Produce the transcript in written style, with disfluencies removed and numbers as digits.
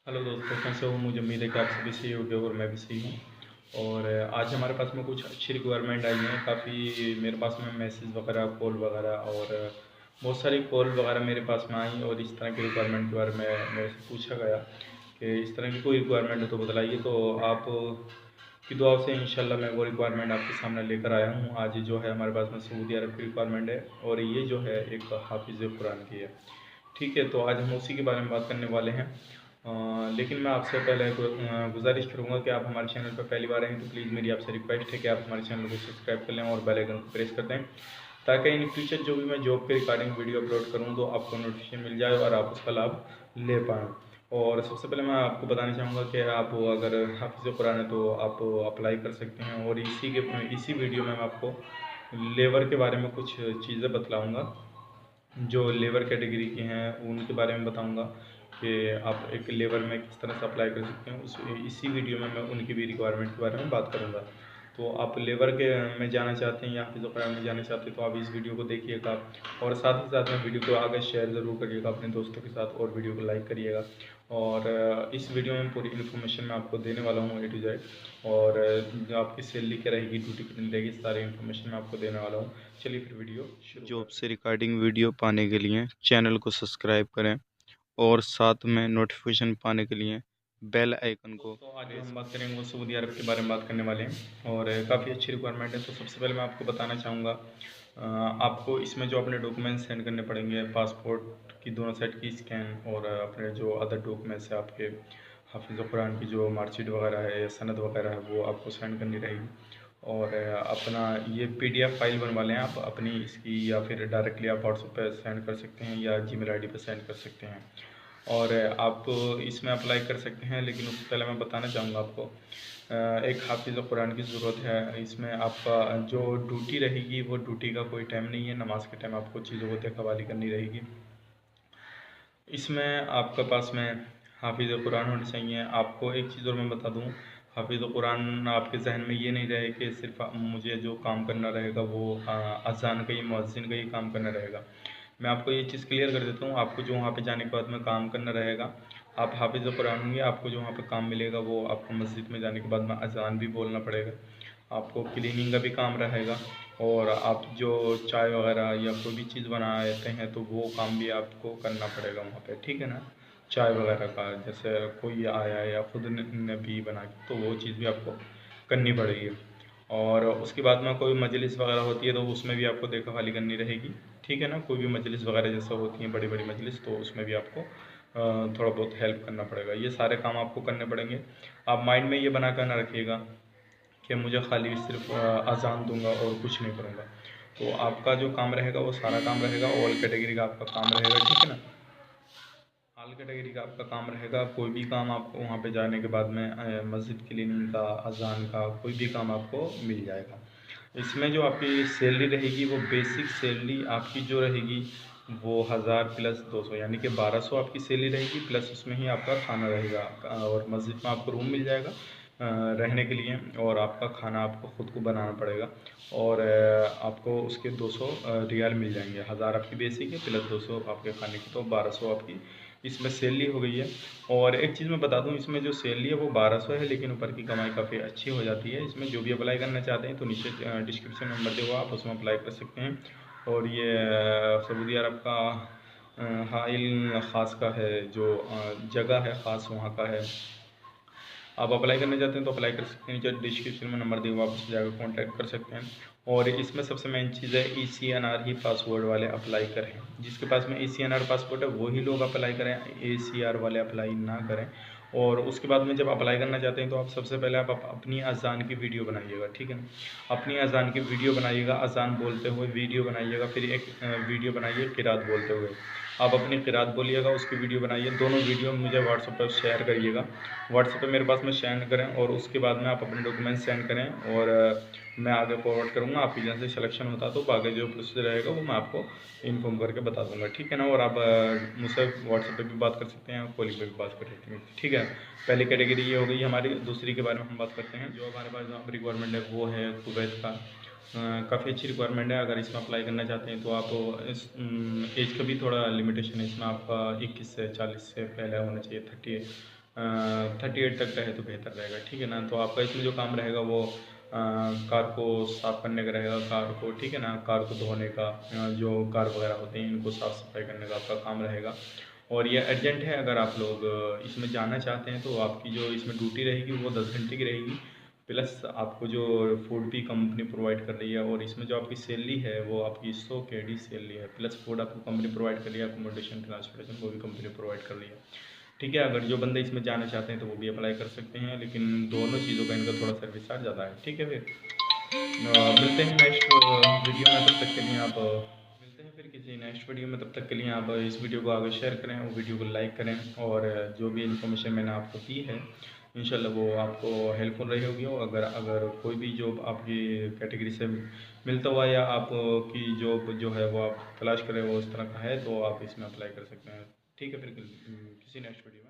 Hello दोस्तों, कैसे हो? मुझे उम्मीद है कि आप सभी सही होंगे और मैं भी सही हूँ। और आज हमारे पास में कुछ अच्छी रिक्वायरमेंट आई हैं। काफ़ी मेरे पास में मैसेज वगैरह, कॉल वगैरह और बहुत सारी कॉल वगैरह मेरे पास में आई और इस तरह की रिक्वायरमेंट के बारे में मेरे से पूछा गया कि इस तरह की कोई रिक्वायरमेंट हो तो बताइए। तो आप की दुआ से इंशाल्लाह मैं वो रिक्वायरमेंट आपके सामने लेकर आया हूँ। आज जो है हमारे पास में सऊदी अरब की रिक्वायरमेंट है और ये जो है एक हाफिज़ कुरान की है। ठीक है, तो आज हम उसी के बारे में बात करने वाले हैं। लेकिन मैं आपसे पहले गुजारिश करूँगा कि आप हमारे चैनल पर पहली बार आएँ तो प्लीज़ मेरी आपसे रिक्वेस्ट है कि आप हमारे चैनल को सब्सक्राइब कर लें और बेल आइकन को प्रेस कर दें, ताकि इन फ्यूचर जो भी मैं जॉब के रिगार्डिंग वीडियो अपलोड करूँ तो आपको नोटिफिकेशन मिल जाए और आप उसका लाभ ले पाएँ। और सबसे पहले मैं आपको बताना चाहूँगा कि आप अगर हाफिज़ कुरान है तो आप अप्लाई कर सकते हैं। और इसी वीडियो में मैं आपको लेबर के बारे में कुछ चीज़ें बतलाऊँगा जो लेबर कैटेगरी के हैं उनके बारे में बताऊंगा कि आप एक लेबर में किस तरह से अप्लाई कर सकते हैं। उस इसी वीडियो में मैं उनकी भी रिक्वायरमेंट के बारे में बात करूंगा। तो आप लेबर के में जाना चाहते हैं या हाफिज़ कुरान में जाना चाहते हैं तो आप इस वीडियो को देखिएगा और साथ ही साथ में वीडियो को आगे शेयर ज़रूर करिएगा अपने दोस्तों के साथ और वीडियो को लाइक करिएगा। और इस वीडियो में पूरी इन्फॉर्मेशन मैं आपको देने वाला हूँ A to Z। और जो आपकी सैलरी क्या रहेगी, ड्यूटी कितनी रहेगी, सारी इन्फॉर्मेशन मैं आपको देने वाला हूँ। चलिए फिर वीडियो शुरू जॉब से रिगार्डिंग वीडियो पाने के लिए चैनल को सब्सक्राइब करें और साथ में नोटिफिकेशन पाने के लिए बेल आइकन को। तो आज जो हम बात करेंगे वो सऊदी अरब के बारे में बात करने वाले हैं और काफ़ी अच्छी रिक्वायरमेंट है। तो सबसे पहले मैं आपको बताना चाहूँगा, आपको इसमें जो अपने डॉक्यूमेंट्स सेंड करने पड़ेंगे, पासपोर्ट की दोनों साइड की स्कैन और अपने जो अदर डॉक्यूमेंट्स है आपके हाफिज़ कुरान की जो मार्कशीट वगैरह है या सनद वगैरह है वो आपको सेंड करनी रहेगी। और अपना ये PDF फाइल बनवा लें आप अपनी इसकी, या फिर डायरेक्टली आप व्हाट्सएप पे सेंड कर सकते हैं या जीमेल आईडी पे सेंड कर सकते हैं। और आप इसमें अप्लाई कर सकते हैं, लेकिन उससे पहले मैं बताना चाहूँगा आपको एक हाफिज़ कुरान की ज़रूरत है। इसमें आपका जो ड्यूटी रहेगी वो ड्यूटी का कोई टाइम नहीं है, नमाज के टाइम आपको चीज़ों को देखभाली करनी रहेगी। इसमें आपके पास में हाफिज़ कुरान होनी चाहिए। आपको एक चीज़ और मैं बता दूँ, हाफिज़ कुरान आपके जहन में ये नहीं रहे कि सिर्फ मुझे जो काम करना रहेगा वो अज़ान का ही, मुअज्जिन का ही काम करना रहेगा। मैं आपको ये चीज़ क्लियर कर देता हूँ, आपको जो वहाँ पे जाने के बाद में काम करना रहेगा, आप हाफिज़ कुरान होंगे, आपको जो वहाँ पे काम मिलेगा वो आपको मस्जिद में जाने के बाद में अज़ान भी बोलना पड़ेगा, आपको क्लीनिंग का भी काम रहेगा और आप जो चाय वगैरह या कोई भी चीज़ बनाते हैं तो वो काम भी आपको करना पड़ेगा वहाँ पे, ठीक है ना। चाय वगैरह का जैसे कोई आया या खुद ने भी बना के तो वो चीज़ भी आपको करनी पड़ेगी। और उसके बाद में कोई मजलिस वगैरह होती है तो उसमें भी आपको देखभाली करनी रहेगी, ठीक है ना। कोई भी मजलिस वगैरह जैसा होती हैं बड़ी बड़ी मजलिस, तो उसमें भी आपको थोड़ा बहुत हेल्प करना पड़ेगा। ये सारे काम आपको करने पड़ेंगे। आप माइंड में ये बना कर ना रखिएगा कि मुझे खाली सिर्फ अज़ान दूंगा और कुछ नहीं करूँगा। तो आपका जो काम रहेगा वो सारा काम रहेगा, ऑल कैटेगरी का आपका काम रहेगा, ठीक है ना। ऑल कैटेगरी का आपका काम रहेगा। कोई भी काम आपको वहाँ पे जाने के बाद में मस्जिद क्लीनिंग का, अज़ान का, कोई भी काम आपको मिल जाएगा। इसमें जो आपकी सैलरी रहेगी वो बेसिक सैलरी आपकी जो रहेगी वो 1000 प्लस 200 यानी कि 1200 आपकी सैलरी रहेगी, प्लस उसमें ही आपका खाना रहेगा। और मस्जिद में आपको रूम मिल जाएगा रहने के लिए, और आपका खाना आपको ख़ुद को बनाना पड़ेगा। और आपको उसके 200 रियाल मिल जाएंगे। 1000 आपकी बेसिक है प्लस 200 आपके खाने की, तो 1200 आपकी इसमें सैलरी हो गई है। और एक चीज़ मैं बता दूं, इसमें जो सैलरी है वो 1200 है, लेकिन ऊपर की कमाई काफ़ी अच्छी हो जाती है। इसमें जो भी अप्लाई करना चाहते हैं तो नीचे डिस्क्रिप्शन नंबर दिया हुआ, आप उसमें अप्लाई कर सकते हैं। और ये सऊदी अरब का हाइल ख़ास का है, जो जगह है ख़ास वहाँ का है। आप अप्लाई करना चाहते हैं तो अप्लाई कर सकते हैं, नीचे डिस्क्रिप्शन में नंबर दिया हुआ, आप उससे जाकर कॉन्टैक्ट कर सकते हैं। और इसमें सबसे मेन चीज़ है ECNR ही पासवर्ड वाले अप्लाई करें। जिसके पास में ECNR पासपोर्ट है वही लोग अप्लाई करें, ACR वाले अप्लाई ना करें। और उसके बाद में जब अप्लाई करना चाहते हैं तो आप सबसे पहले आप अपनी अज़ान की वीडियो बनाइएगा, ठीक है ना। अपनी अज़ान की वीडियो बनाइएगा, अज़ान बोलते हुए वीडियो बनाइएगा, फिर एक वीडियो बनाइए किरात बोलते हुए। आप अपनी किरात बोलिएगा, उसकी वीडियो बनाइए, दोनों वीडियो मुझे व्हाट्सएप पर शेयर करिएगा। व्हाट्सएप पे मेरे पास में सेंड करें और उसके बाद में आप अपने डॉक्यूमेंट सेंड करें और मैं आगे फॉरवर्ड करूँगा। आपकी जहाँ से सिलेक्शन होता तो आगे जो प्रोसीजर रहेगा वो मैं आपको इन्फॉर्म करके बता दूँगा, ठीक है ना। और आप मुझसे व्हाट्सएप पे भी बात कर सकते हैं, कॉलिंग पे भी बात कर सकते हैं, ठीक है। पहली कैटेगरी ये हो गई हमारी। दूसरी के बारे में हम बात करते हैं। जो हमारे पास जो रिक्वायरमेंट है वो है कुवैत का। काफ़ी अच्छी रिक्वायरमेंट है। अगर इसमें अप्लाई करना चाहते हैं तो आप इस एज का भी थोड़ा लिमिटेशन है इसमें, आपका 21 से 40 से पहले होना चाहिए, 30 38 तक रहे तो बेहतर रहेगा, ठीक है ना। तो आपका इसमें जो काम रहेगा वो कार को साफ़ करने का रहेगा, कार को, ठीक है ना, कार को धोने का, जो कार वगैरह होते हैं इनको साफ़ सफाई करने का आपका काम रहेगा। और ये अर्जेंट है, अगर आप लोग इसमें जाना चाहते हैं तो आपकी जो इसमें ड्यूटी रहेगी वो 10 घंटे की रहेगी, प्लस आपको जो फूड भी कंपनी प्रोवाइड कर रही है, और इसमें जो आपकी सैलरी है वो आपकी 100 KD सैलरी है, प्लस फूड आपको कंपनी प्रोवाइड कर रही है, अकोमोडेशन ट्रांसपोर्टेशन वो भी कंपनी प्रोवाइड कर रही है, ठीक है। अगर जो बंदे इसमें जाना चाहते हैं तो वो भी अप्लाई कर सकते हैं, लेकिन दोनों चीज़ों का इनका थोड़ा सर्विस चार्ज ज़्यादा है, ठीक है। फिर मिलते हैं नेक्स्ट वीडियो में, तब तक के लिए आप मिलते हैं फिर किसी नेक्स्ट वीडियो में। तब तक के लिए आप इस वीडियो को आगे शेयर करें और वीडियो को लाइक करें, और जो भी इन्फॉर्मेशन मैंने आपको दी है इंशाल्लाह वो आपको हेल्पफुल रही होगी। और अगर अगर कोई भी जॉब आपकी कैटेगरी से मिलता हुआ या आपकी जॉब जो है वो आप तलाश करें वो उस तरह का है तो आप इसमें अप्लाई कर सकते हैं, ठीक है। फिर किसी नेक्स्ट वीडियो में